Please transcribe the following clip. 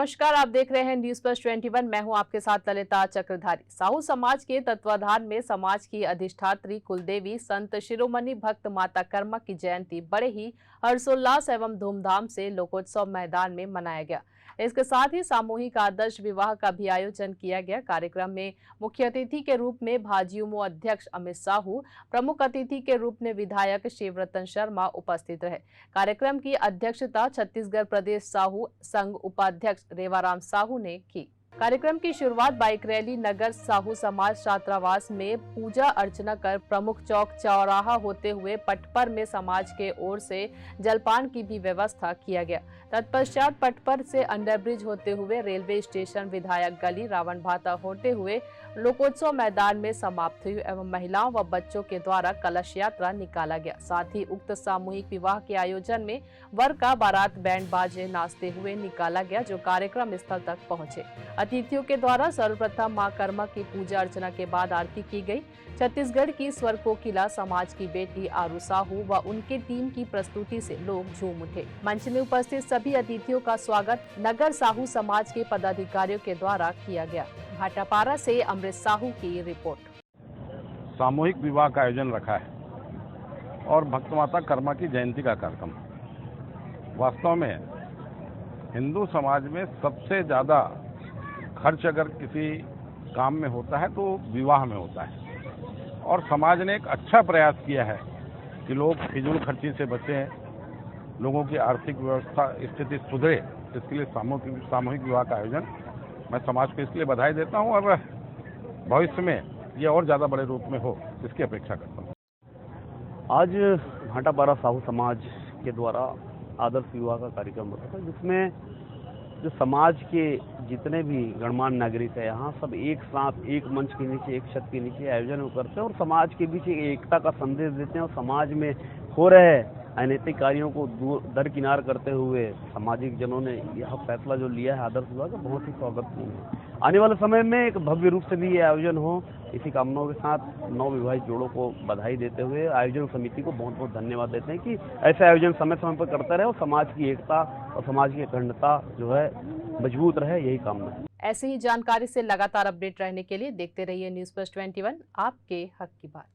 नमस्कार, आप देख रहे हैं न्यूज प्लस 21। मैं हूं आपके साथ ललिता चक्रधारी। साहू समाज के तत्वाधान में समाज की अधिष्ठात्री कुलदेवी संत शिरोमणि भक्त माता कर्मा की जयंती बड़े ही हर्षोल्लास एवं धूमधाम से लोकोत्सव मैदान में मनाया गया। इसके साथ ही सामूहिक आदर्श विवाह का भी आयोजन किया गया। कार्यक्रम में मुख्य अतिथि के रूप में भाजयुमो अध्यक्ष अमित साहू, प्रमुख अतिथि के रूप में विधायक शिवरतन शर्मा उपस्थित रहे। कार्यक्रम की अध्यक्षता छत्तीसगढ़ प्रदेश साहू संघ उपाध्यक्ष रेवाराम साहू ने की। कार्यक्रम की शुरुआत बाइक रैली नगर साहू समाज छात्रावास में पूजा अर्चना कर प्रमुख चौक चौराहा होते हुए पटपर में समाज के ओर से जलपान की भी व्यवस्था किया गया। तत्पश्चात पटपर से अंडरब्रिज होते हुए रेलवे स्टेशन, विधायक गली, रावण भाटा होते हुए लोकोत्सव मैदान में समाप्त हुई एवं महिलाओं व बच्चों के द्वारा कलश यात्रा निकाला गया। साथ ही उक्त सामूहिक विवाह के आयोजन में वर का बारात बैंड बाजे नाचते हुए निकाला गया, जो कार्यक्रम स्थल तक पहुंचे। अतिथियों के द्वारा सर्वप्रथम मां कर्मा की पूजा अर्चना के बाद आरती की गई। छत्तीसगढ़ की स्वर कोकिला समाज की बेटी आरू साहू व उनके टीम की प्रस्तुति से लोग झूम उठे। मंच में उपस्थित सभी अतिथियों का स्वागत नगर साहू समाज के पदाधिकारियों के द्वारा किया गया। भाटापारा से अमृत साहू की रिपोर्ट। सामूहिक विवाह का आयोजन रखा है और भक्त माता कर्मा की जयंती का कार्यक्रम। वास्तव में हिंदू समाज में सबसे ज्यादा खर्च अगर किसी काम में होता है तो विवाह में होता है, और समाज ने एक अच्छा प्रयास किया है कि लोग फिजूल खर्ची से बचें, लोगों की आर्थिक व्यवस्था स्थिति सुधरे। इसके लिए सामूहिक विवाह का आयोजन मैं समाज को इसलिए बधाई देता हूं और भविष्य में ये और ज़्यादा बड़े रूप में हो इसकी अपेक्षा करता हूं। आज भाटापारा साहू समाज के द्वारा आदर्श विवाह का कार्यक्रम होता था, जिसमें जो समाज के जितने भी गणमान्य नागरिक है यहाँ सब एक साथ एक मंच के नीचे, एक छत के नीचे आयोजन करते हैं और समाज के बीच एकता का संदेश देते हैं और समाज में हो रहे अनैतिक कार्यों को दरकिनार करते हुए सामाजिक जनों ने यह फैसला जो लिया है आदर्श विवाह का, बहुत ही स्वागतपूर्ण है। आने वाले समय में एक भव्य रूप से भी ये आयोजन हो, इसी कामनाओं के साथ नवविवाहित जोड़ों को बधाई देते हुए आयोजन समिति को बहुत बहुत धन्यवाद देते हैं कि ऐसे आयोजन समय समय पर करता रहे और समाज की एकता और समाज की अखंडता जो है मजबूत रहे, यही कामना है। ऐसे ही जानकारी से लगातार अपडेट रहने के लिए देखते रहिए न्यूज प्लस 21, आपके हक की बात।